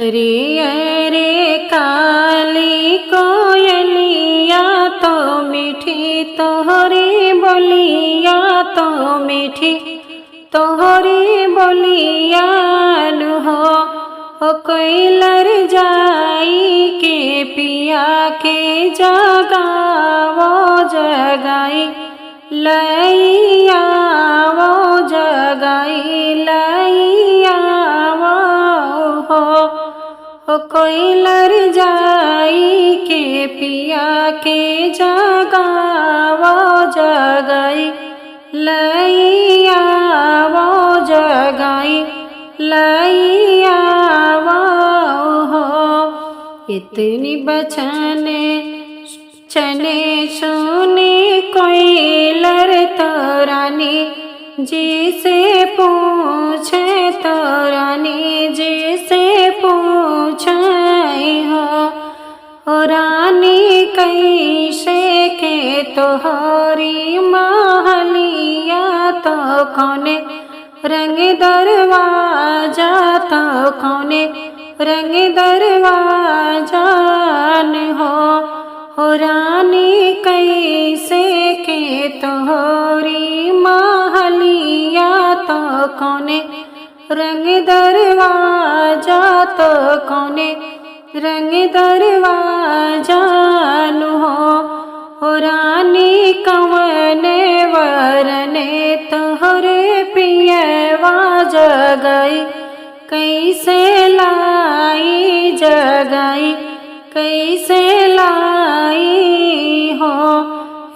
अरे अरे काली कोयलिया तो मीठी तोहरी बोलिया तो मीठी तोहरी बोलिया हो कोयलर जाई के पिया के जगावो जगाई लैया वो जगाई लैया हो कोयलर जाई के पिया के जगावो जगाई लैया वो जगाई लैया हो इतनी बचने चने सुने कोयलर तोरानी जिसे पूछे तोरानी जिसे पूछे हो रानी कैसे के तोहरी महलिया तो कौने रंग दरवाजा तो कौने रंग दरवाजा हो रानी कैसे के तोहरी महलिया तो कौने रंग दरवाजा तो कौने रंग दरवाजा हो रानी कवने वरने तोहरे पियवा जगाई कैसे लाई जगाई कैसे लाई हो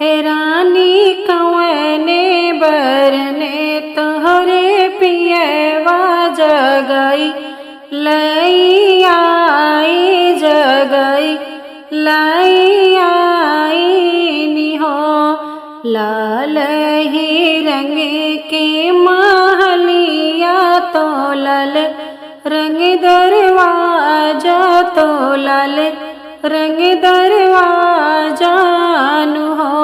हे रानी कवने बरने तोहरे पियवा जगाई लैया जगाई लैया हो लाल ही रंग के महलिया तो लाल रंग दरवाजा तो लाल रंग दरवाजा हो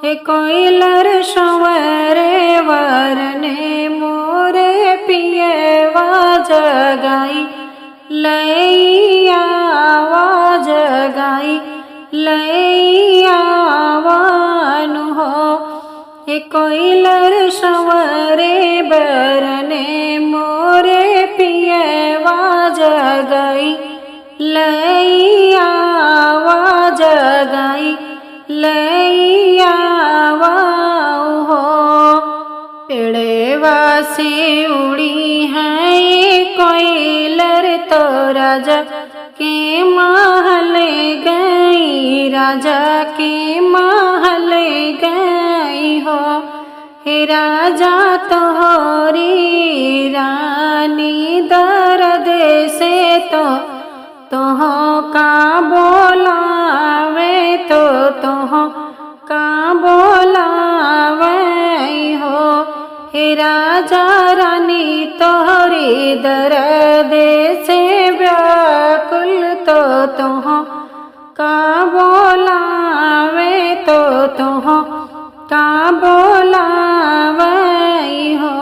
हे कोयलर संवरे वरने मोरे पियवा जगाई लैया वा जगाई लैया हो हे कोयलर संवरे बरने मोरे पियवा जगाई लैया वा जगाई लैया हो पेड़वा से उड़ी है कोयलर तो राजा के महल गई राजा के महल गई हो हे राजा तोहरी रानी दर्द से तोह का बोलावे तोह का बोलावे हो हे राजा रानी तोहरी दर्द से व्याकुल तोह का बोलावे तोह का बोलावे हो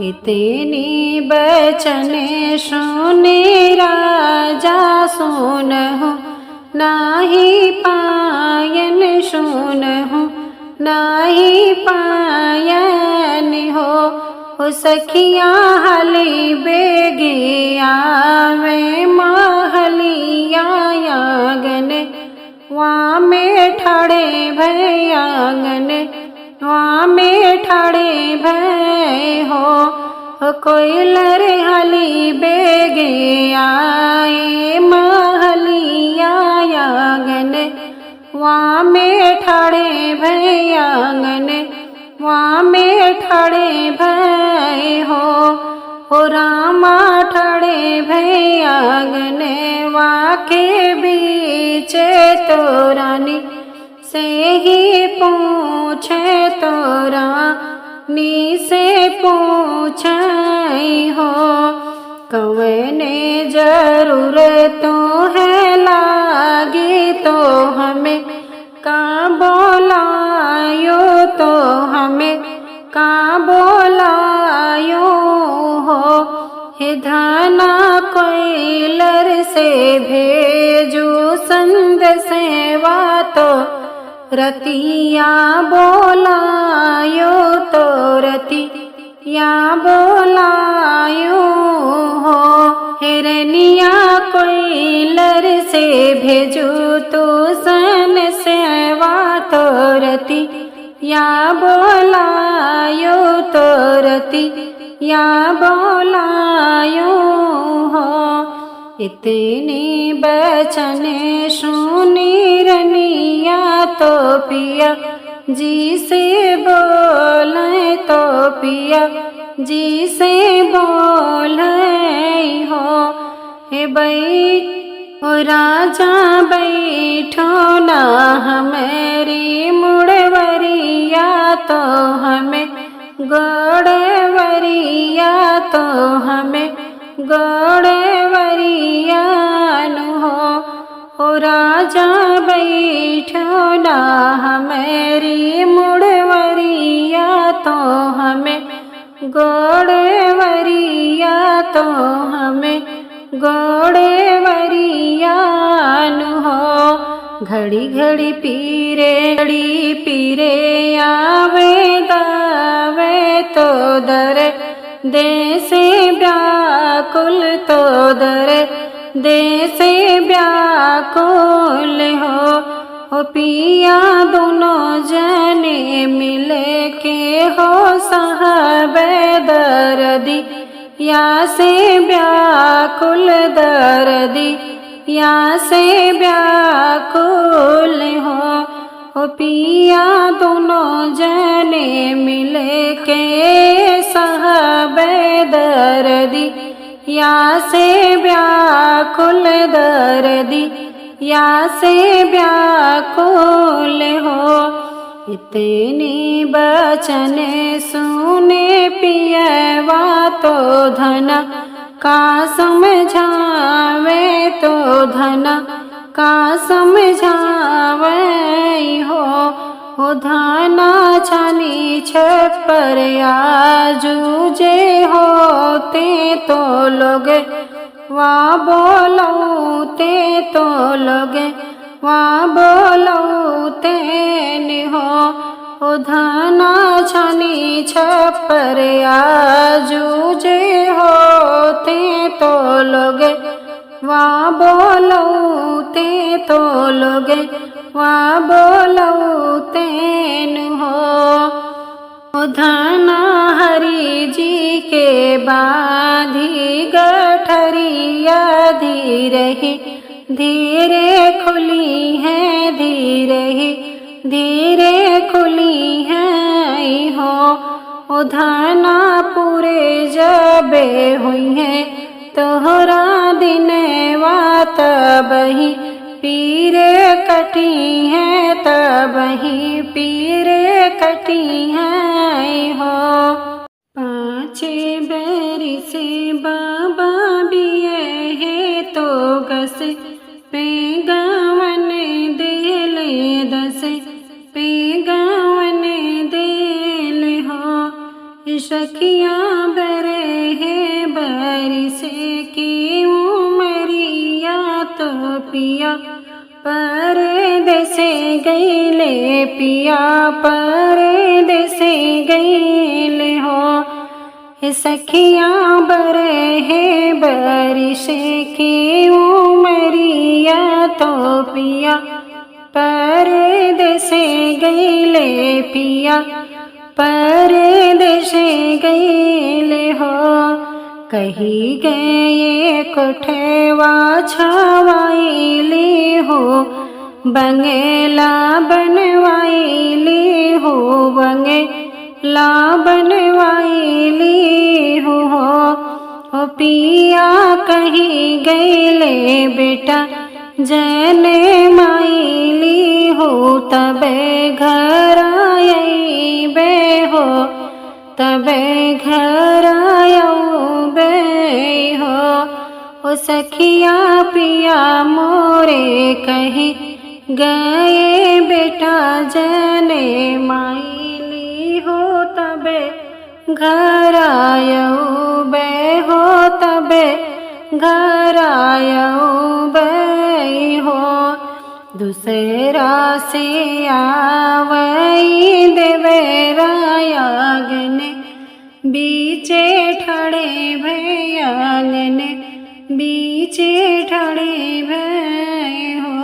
इतनी बचने सुने राजा सुनहु नाही पायन सुनहु नाही पायन हो सखिया हली बेगिया वे महलिया आंगन वहाँ में ठाड़े भैयांगन वहाँ में ठाड़े भय हो कोयलर हली बेगे आए महलिया आंगन वहाँ में ठाड़े भैयांगन वहाँ में ठाड़े भय हो रामा ठाड़े भैयांगन वहाँ के बीच तो रानी से ही पूछे तोरा नी से पूछे हो कवने जरूरत तो है लागी तो हमें का बोलायो तो हमें का बोलायो हो हे धाना कोयल से भेजू संद सेवा तो रतिया बोलायो तो रतिया बोलायो हो। हिरनिया कोयलर से भेजू तो सन सेवा तो रतिया बोलायो तो रतिया बोलायो हो। इतने बचन सुनी रनिया तो पिया जी से बोले तो पिया जी से बोले हो। हे ओ राजा बैठो ना हमारी मुड़वरिया तो हमें गोड़वरिया तो हमें गोड़वरिया हो। ओ राजा बैठो ना हमारी मुड़वरिया तो हमें गोड़वरिया तो हमें गोड़वरिया हो। घड़ी घड़ी पीरे आवे दावे तो दर दे से व्याकुल तो दर दे से व्याकुल हो। पिया दोनों जने मिले के हो साहबे दर्दी या से व्याकुल दर्दी या से व्याकुल हो। पिया दोनों जने मिले के साहबे दर्दी या से व्याकुल दर्दी या से व्याकुल हो। इतनी बचन सुने पियवा तो धन का समझावे तो धन का समझावे हो। धाना छानी छपर आजूजे होते तो लोग वहाँ बोलते तो लोग वहाँ बोलते हो। धाना छानी छपर आजूजे होते तो लोग वहाँ बोलते तो लोग वहाँ बोलते हो। धाना हरि जी के बाधी गठरिया धीरे धीरे खुली है धीरे खुली है हो। धाना पूरे जबे हुई है तोहरा दिन वात बही पीरे कटी है तब ही पीरे कटी है हो। पाँचे बैरी से बाबा बिये है तो गस पे गावन देले दस पे गावन देल हो। सखिया बरे है बरी से की उमरिया तो पिया परदेसे गईले पिया परदेसे गईले हो। सखिया बरे है बारिश की उमरिया तो पिया परदेसे गईले पिया परदेसे गईले हो। कही गए कोठवा छवाईली हो बंगला बनवाईली हो बंगला बनवाईली हो। पिया कही गईले बेटा जने माईली हो तबे घर आईबे हो तबे घर आऊबे हो। सखिया पिया मोरे कहीं गए बेटा जने माईली हो तबे घर आऊबे हो तबे घर आयो बई हो। दूसरा से आवई देवरायागन बीचे ठड़े भयागन बीचे ठड़े भय हो।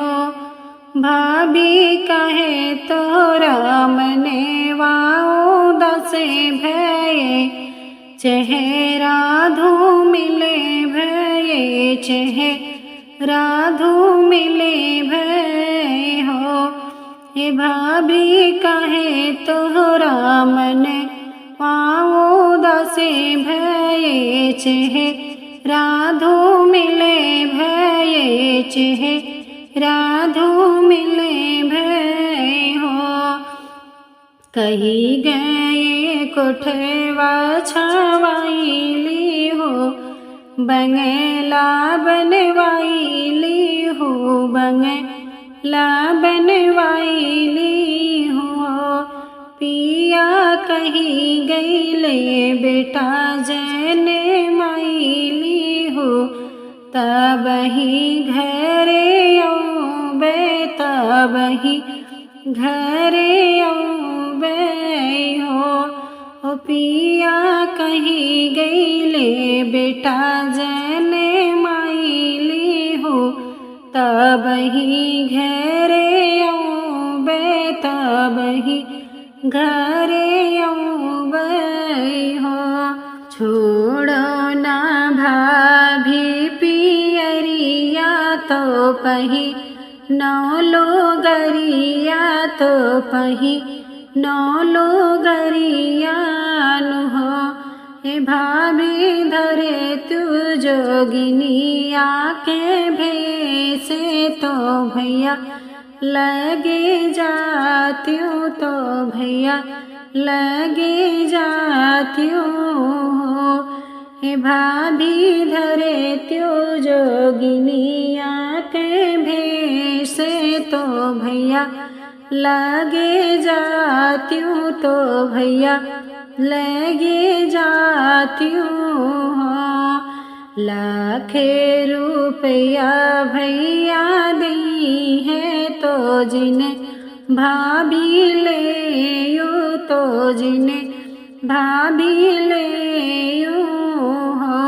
भाभी कहे तोरा मने वाओ दसे भय चेहरा धूमिले भय चेहरा धूमिले भय हो। हे भाभी कहे तोरा मने वाओ दसे भय चेहरा धूमिले भय चेहरा धूमिले भय हो। कही गए कोठवा छावाईली हो बंगला बनवाईली हो बंगला बनवाईली हो। पिया कही गईले बेटा जने माईली हो तब ही घरे औबे तब ही घरे औबे हो। ओ पिया कही गईले बेटा जने माईली हो तब ही घरे औबे तब ही घरे औबे हो। छोड़ो ना भाभी पियरिया तो पही नौलो गरिया तो पही नौलो गरियान हो। हे भाभी धरे तू जोगिनिया के भेसे तो भैया लगे जात्यूं तो भैया लगे जात्यूं हो। हे भाभी धरे त्यो जोगिनिया के भेसे तो भैया लगे जात्यूं तो भैया लगे जात्यूं हो। लाखे रुपया भैया दी है तो जिने भाभी ले यो तो जिने भाभी ले यो हो।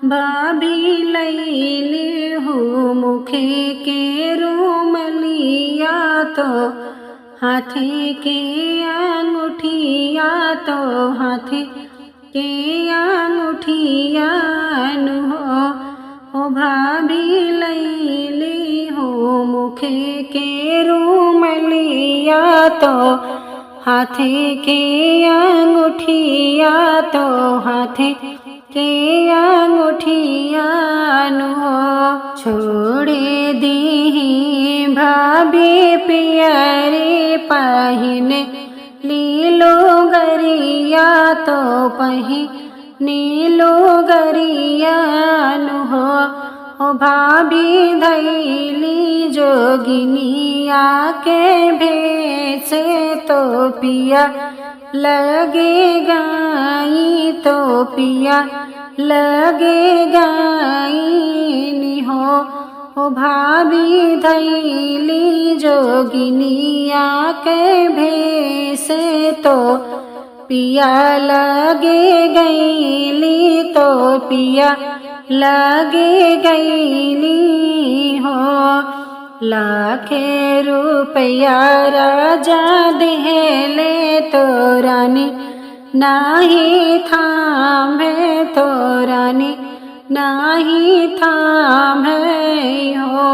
भाभी लैली हूँ मुखे के रूमलिया तो हाथे के अंगूठिया तो हाथे के अंगूठिया हो। ओ भाभी लैली हूँ मुखे के रूमलिया तो हाथे के अंगूठिया तो हाथे के अंगूठिया हो। छोड़े दी भाभी पियरे पहिने नीलो गरिया तो पही नीलो गरियान हो। ओ भाभी धैली जोगिनिया के भेसे तो पिया लगे गाई तो पिया लगे गाई हो। ओ भाभी धैली जोगिनिया के भेसे तो पिया लगे गईली तो पिया लगे गईली हो। लाखे रुपया राजा देले तो रानी नाही थामे तो रानी नाही थामे हो।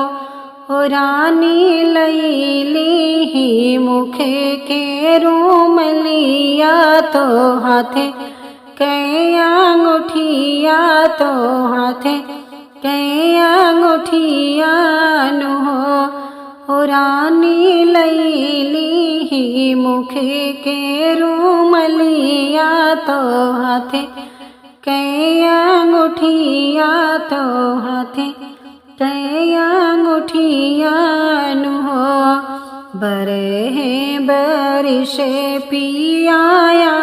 ओ रानी लैली ही मुखे के रूमलिया तो हाथे के अंगूठिया तो हाथे के अंगूठिया हो। ओ रानी लैली ही मुखे के रूमलिया तो हाथे के अंगूठिया तो हाथे के अंगूठिया हो। बरहे बरिशे पियाया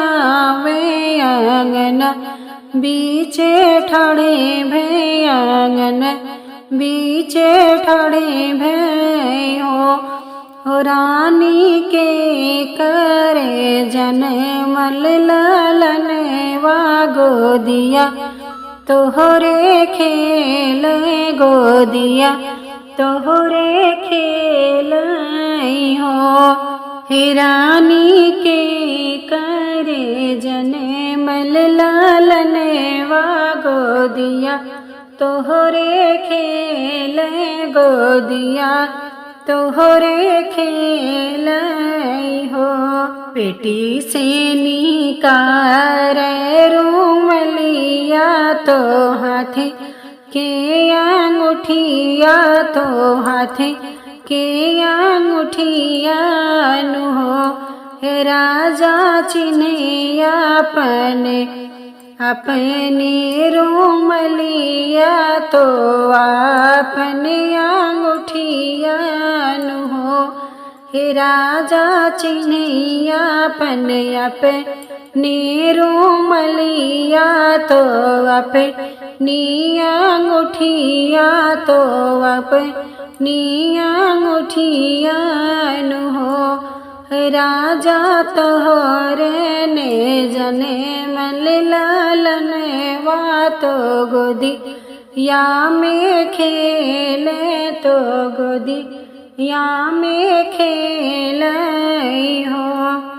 वे अंगना बीचे ठाड़े भै आंगन बीचे ठाड़े भै हो रानी के करे जनमल ललन वा गोदिया तोहरे खेल गोदिया तोहरे खेल हो हे रानी के करे जनमल ललन वा गोदिया तोहरे खेल गोदिया तोहरे खेल हो बेटी से निकार रूमलिया तो हाथे के अंगूठिया तो हाथे के अंगूठिया नु हो राजा चिन्हे अपने रूमलिया तो अपने अंगूठिया नु हो राजा चिन्हे अपने रूमलिया तो अपनी अंगूठिया तो अपनी अंगूठिया नु हो राजा तोहरे ने जने मल लालन वा तो गोदी या में खेले तो गोदी या में खेल हो।